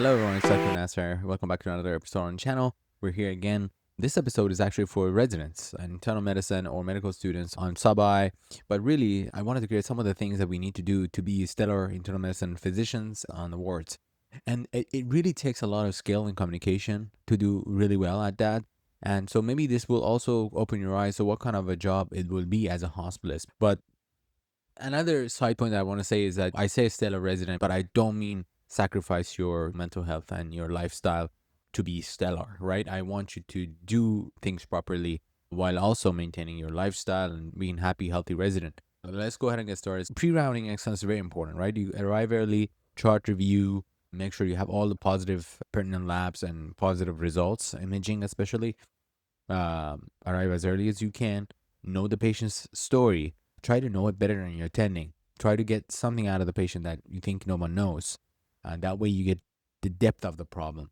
Hello everyone, it's Dr. Nasser. Welcome back to another episode on the channel. We're here again. This episode is actually for residents and internal medicine or medical students on sub-I, but really I wanted to create some of the things that we need to do to be stellar internal medicine physicians on the wards. And it really takes a lot of skill and communication to do really well at that. And so maybe this will also open your eyes to what kind of a job it will be as a hospitalist. But another side point that I want to say is that I say stellar resident, but I don't mean sacrifice your mental health and your lifestyle to be stellar, right? I want you to do things properly while also maintaining your lifestyle and being happy, healthy resident. Let's go ahead and get started. Pre-rounding excellence is very important, right? You arrive early, chart review, make sure you have all the positive pertinent labs and positive results, imaging especially. Arrive as early as you can, know the patient's story, try to know it better than you're attending. Try to get something out of the patient that you think no one knows. That way you get the depth of the problem.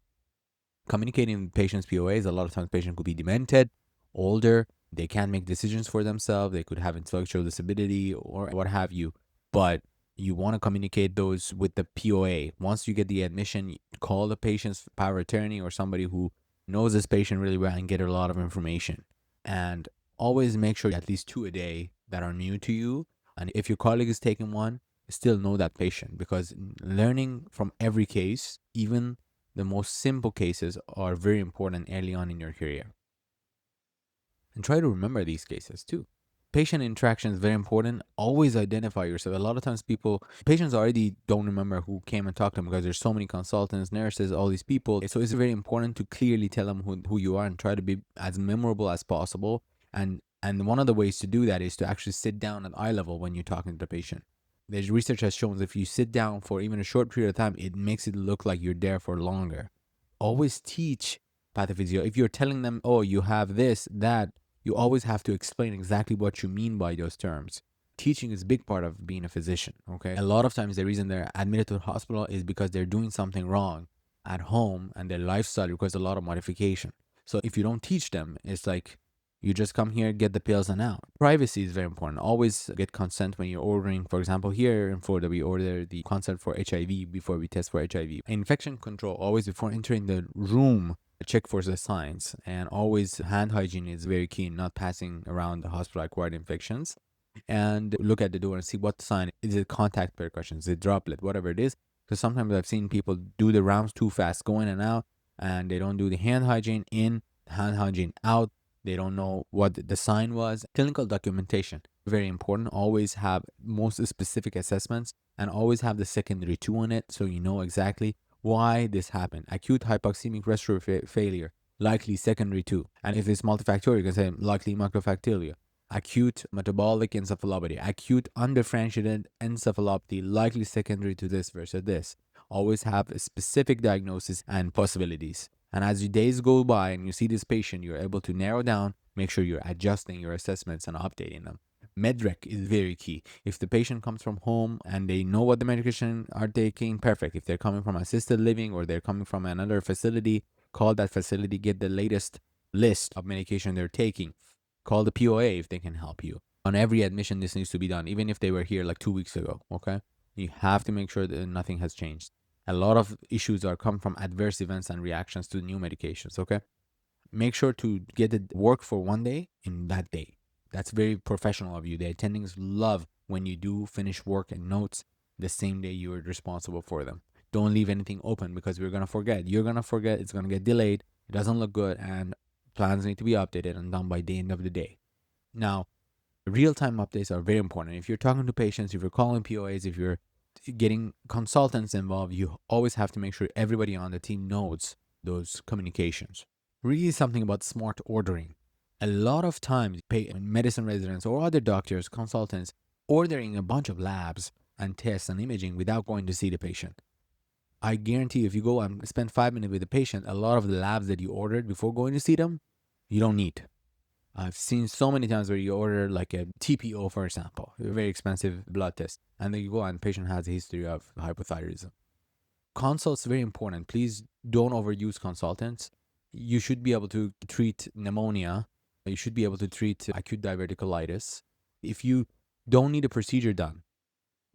Communicating with patients' POAs, a lot of times patient could be demented, older, they can't make decisions for themselves, they could have intellectual disability or what have you. But you want to communicate those with the POA. Once you get the admission, call the patient's power of attorney or somebody who knows this patient really well and get a lot of information. And always make sure at least 2 a day that are new to you. And if your colleague is taking one, still know that patient, because learning from every case, even the most simple cases, are very important early on in your career. And try to remember these cases too. Patient interaction is very important. Always identify yourself. A lot of times patients already don't remember who came and talked to them because there's so many consultants, nurses, all these people. So it's very important to clearly tell them who you are and try to be as memorable as possible. And one of the ways to do that is to actually sit down at eye level when you're talking to the patient. There's research has shown that if you sit down for even a short period of time, it makes it look like you're there for longer. Always teach pathophysio. If you're telling them, oh, you have this, that, you always have to explain exactly what you mean by those terms. Teaching is a big part of being a physician, okay? A lot of times the reason they're admitted to the hospital is because they're doing something wrong at home and their lifestyle requires a lot of modification. So if you don't teach them, it's like you just come here, get the pills and out. Privacy is very important. Always get consent when you're ordering. For example, here in Florida, we order the consent for HIV before we test for HIV. Infection control, always before entering the room, check for the signs. And always hand hygiene is very key, not passing around the hospital acquired infections. And look at the door and see what sign. Is it contact percussion? Is it droplet? Whatever it is. Because sometimes I've seen people do the rounds too fast, go in and out, and they don't do the hand hygiene in, hand hygiene out. They don't know what the sign was. Clinical documentation, very important. Always have most specific assessments and always have the secondary 2 on it so you know exactly why this happened. Acute hypoxemic respiratory failure, likely secondary 2. And if it's multifactorial, you can say likely microfacteria. Acute metabolic encephalopathy, acute undifferentiated encephalopathy, likely secondary to this versus this. Always have a specific diagnosis and possibilities. And as your days go by and you see this patient, you're able to narrow down, make sure you're adjusting your assessments and updating them. MedRec is very key. If the patient comes from home and they know what the medication are taking, perfect. If they're coming from assisted living or they're coming from another facility, call that facility, get the latest list of medication they're taking. Call the POA if they can help you. On every admission, this needs to be done, even if they were here like 2 weeks ago, okay? You have to make sure that nothing has changed. A lot of issues are come from adverse events and reactions to new medications, okay? Make sure to get it work for 1 day in that day. That's very professional of you. The attendings love when you do finish work and notes the same day you are responsible for them. Don't leave anything open because we're going to forget. You're going to forget. It's going to get delayed. It doesn't look good, and plans need to be updated and done by the end of the day. Now, real-time updates are very important. If you're talking to patients, if you're calling POAs, if you're getting consultants involved, you always have to make sure everybody on the team knows those communications. Really something about smart ordering. A lot of times, medicine residents or other doctors, consultants, ordering a bunch of labs and tests and imaging without going to see the patient. I guarantee if you go and spend 5 minutes with the patient, a lot of the labs that you ordered before going to see them, you don't need. I've seen so many times where you order like a TPO, for example, a very expensive blood test, and then you go and the patient has a history of hypothyroidism. Consults very important. Please don't overuse consultants. You should be able to treat pneumonia. You should be able to treat acute diverticulitis. If you don't need a procedure done,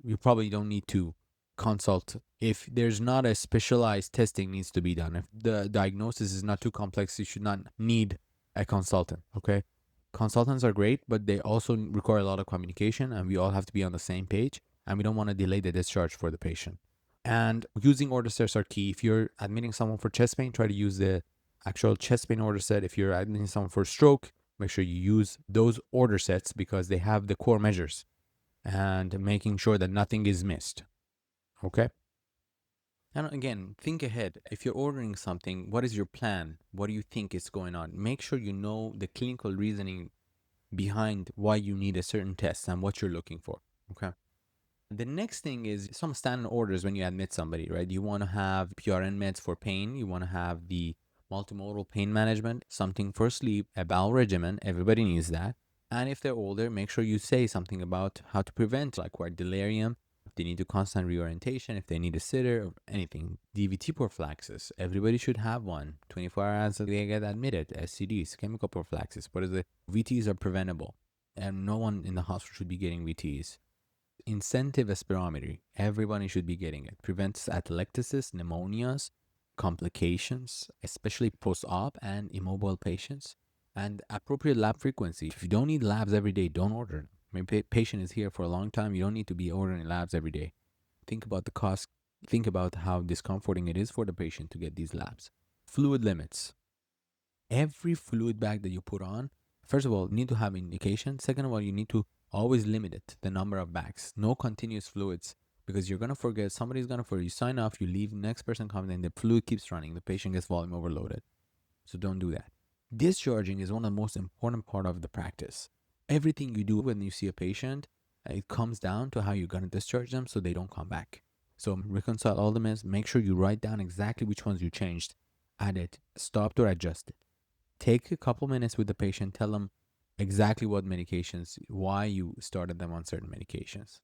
you probably don't need to consult. If there's not a specialized testing needs to be done, if the diagnosis is not too complex, you should not need a consultant. Okay. Consultants are great, but they also require a lot of communication, and we all have to be on the same page, and we don't want to delay the discharge for the patient. And using order sets are key. If you're admitting someone for chest pain, try to use the actual chest pain order set. If you're admitting someone for stroke, make sure you use those order sets because they have the core measures and making sure that nothing is missed. Okay. And again, think ahead. If you're ordering something, what is your plan? What do you think is going on? Make sure you know the clinical reasoning behind why you need a certain test and what you're looking for. Okay. The next thing is some standard orders when you admit somebody, right? You want to have PRN meds for pain. You want to have the multimodal pain management, something for sleep, a bowel regimen. Everybody needs that. And if they're older, make sure you say something about how to prevent like acquired delirium. If they need to constant reorientation, if they need a sitter, or anything. DVT prophylaxis. Everybody should have one. 24 hours they get admitted. SCDs, chemical prophylaxis. What is it? VTs are preventable. And no one in the hospital should be getting VTs. Incentive spirometry. Everybody should be getting it. Prevents atelectasis, pneumonias, complications, especially post-op and immobile patients. And appropriate lab frequency. If you don't need labs every day, don't order them. Maybe patient is here for a long time. You don't need to be ordering labs every day. Think about the cost. Think about how discomforting it is for the patient to get these labs. Fluid limits. Every fluid bag that you put on, first of all, you need to have indication. Second of all, you need to always limit it, the number of bags. No continuous fluids because you're going to forget. Somebody's going to forget. You sign off, you leave, next person comes in, the fluid keeps running. The patient gets volume overloaded. So don't do that. Discharging is one of the most important part of the practice. Everything you do when you see a patient, it comes down to how you're going to discharge them so they don't come back. So reconcile all the meds. Make sure you write down exactly which ones you changed, added, stopped, or adjusted. Take a couple minutes with the patient, tell them exactly what medications, why you started them on certain medications.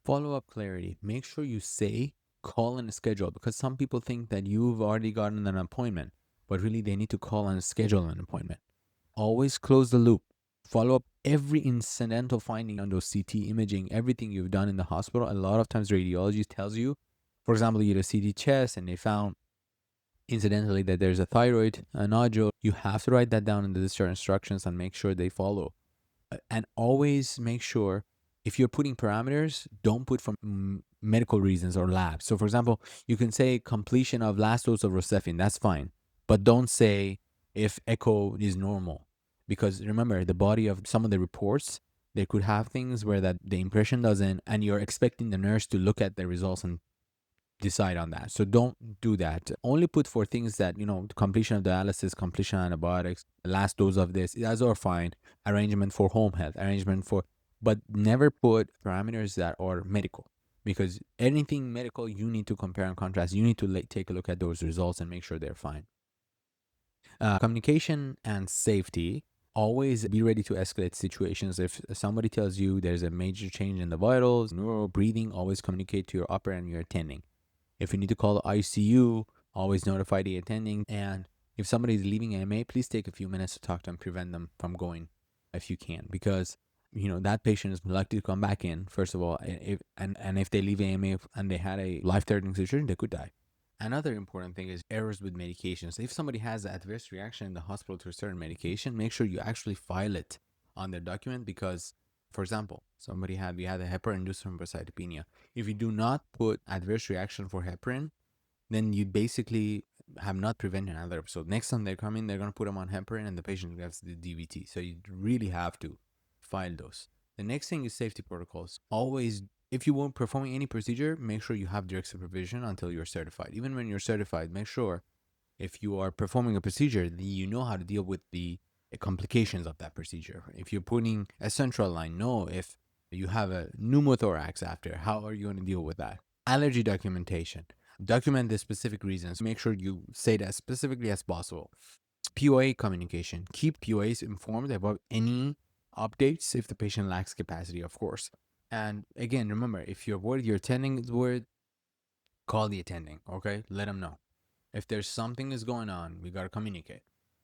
Follow up clarity. Make sure you say, call and schedule, because some people think that you've already gotten an appointment, but really they need to call and schedule an appointment. Always close the loop. Follow up every incidental finding on those CT imaging, everything you've done in the hospital. A lot of times radiology tells you, for example, you did a CT chest and they found incidentally that there's a thyroid nodule. You have to write that down in the discharge instructions and make sure they follow. And always make sure if you're putting parameters, don't put from medical reasons or labs. So for example, you can say completion of last dose of Rosefin, that's fine. But don't say if echo is normal. Because remember, the body of some of the reports, they could have things where that the impression doesn't, and you're expecting the nurse to look at the results and decide on that. So don't do that. Only put for things that, completion of dialysis, completion of antibiotics, last dose of this, those are fine. Arrangement for home health, but never put parameters that are medical, because anything medical, you need to compare and contrast. You need to take a look at those results and make sure they're fine. Communication and safety. Always be ready to escalate situations. If somebody tells you there's a major change in the vitals, neuro, breathing, always communicate to your upper and your attending. If you need to call the ICU, always notify the attending. And if somebody is leaving AMA, please take a few minutes to talk to them, prevent them from going if you can, because that patient is likely to come back in, first of all. If they leave AMA and they had a life-threatening situation, they could die. Another important thing is errors with medications. If somebody has an adverse reaction in the hospital to a certain medication, make sure you actually file it on their document, because, for example, we had a heparin-induced thrombocytopenia. If you do not put adverse reaction for heparin, then you basically have not prevented another episode. Next time they come in, they're going to put them on heparin and the patient gets the DVT. So you really have to file those. The next thing is safety protocols. Always, if you won't performing any procedure, make sure you have direct supervision until you're certified. Even when you're certified, make sure if you are performing a procedure, you know how to deal with the complications of that procedure. If you're putting a central line, know if you have a pneumothorax after, how are you going to deal with that? Allergy documentation. Document the specific reasons. Make sure you say that as specifically as possible. POA communication. Keep POAs informed about any updates if the patient lacks capacity, of course. And again, remember, if you're worried your attending is worried, call the attending, okay? Let them know. If there's something is going on, we got to communicate.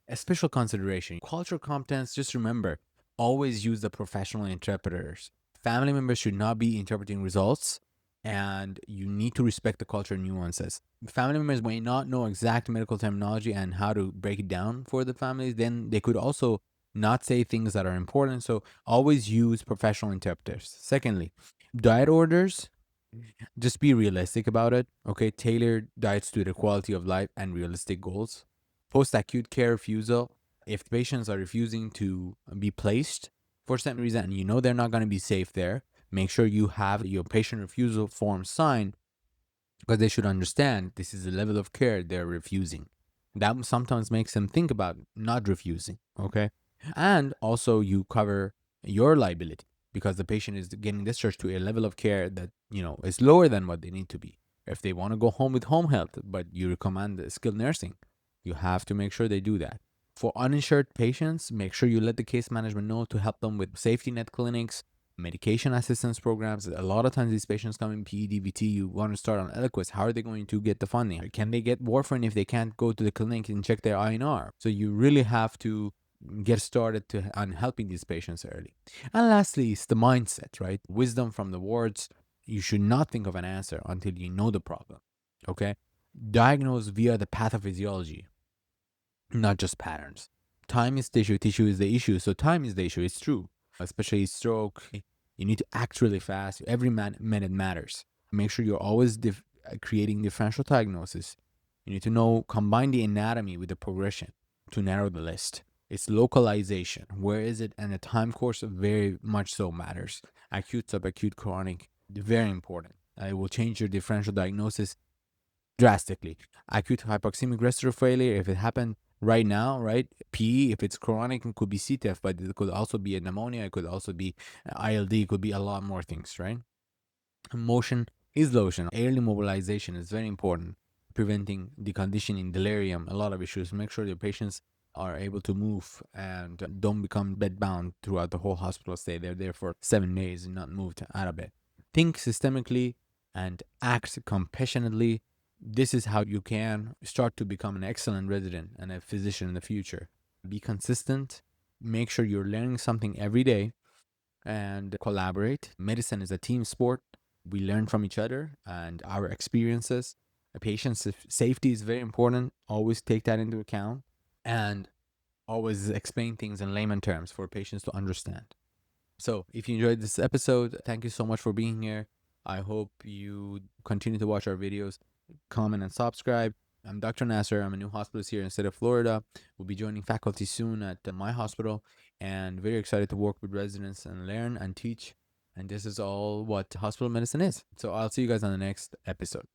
A special consideration. Cultural competence, just remember, always use the professional interpreters. Family members should not be interpreting results and you need to respect the culture nuances. Family members may not know exact medical terminology and how to break it down for the families. Then they could also not say things that are important. So always use professional interpreters. Secondly, diet orders, just be realistic about it. Okay, tailor diets to the quality of life and realistic goals. Post acute care refusal. If patients are refusing to be placed for some reason and you know they're not going to be safe there, make sure you have your patient refusal form signed, because they should understand this is the level of care they're refusing. That sometimes makes them think about not refusing. Okay. And also, you cover your liability because the patient is getting discharged to a level of care that, is lower than what they need to be. If they want to go home with home health, but you recommend skilled nursing, you have to make sure they do that. For uninsured patients, make sure you let the case management know to help them with safety net clinics, medication assistance programs. A lot of times these patients come in PEDVT, you want to start on Eliquis. How are they going to get the funding? Can they get warfarin if they can't go to the clinic and check their INR? So you really have to get started on helping these patients early. And lastly, it's the mindset, right? Wisdom from the wards. You should not think of an answer until you know the problem. Okay? Diagnose via the pathophysiology, not just patterns. Time is tissue, tissue is the issue. So time is the issue. It's true. Especially stroke, you need to act really fast. Every minute matters. Make sure you're always creating differential diagnosis. You need to know, combine the anatomy with the progression to narrow the list. It's localization. Where is it? And the time course very much so matters. Acute, subacute, chronic, very important. It will change your differential diagnosis drastically. Acute hypoxemic respiratory failure, if it happened right now, right? PE, if it's chronic, it could be CTF, but it could also be a pneumonia. It could also be ILD. It could be a lot more things, right? Motion is lotion. Early mobilization is very important. Preventing deconditioning, delirium, a lot of issues. Make sure your patients are able to move and don't become bedbound throughout the whole hospital stay. They're there for 7 days and not moved out of bed. Think systemically and act compassionately. This is how you can start to become an excellent resident and a physician in the future. Be consistent. Make sure you're learning something every day and collaborate. Medicine is a team sport. We learn from each other and our experiences. Patient safety is very important. Always take that into account and always explain things in layman terms for patients to understand. So, if you enjoyed this episode, thank you so much for being here. I hope you continue to watch our videos, comment, and subscribe. I'm Dr. Nasser. I'm a new hospitalist here in the state of Florida. We'll be joining faculty soon at my hospital and very excited to work with residents and learn and teach. And this is all what hospital medicine is. So, I'll see you guys on the next episode.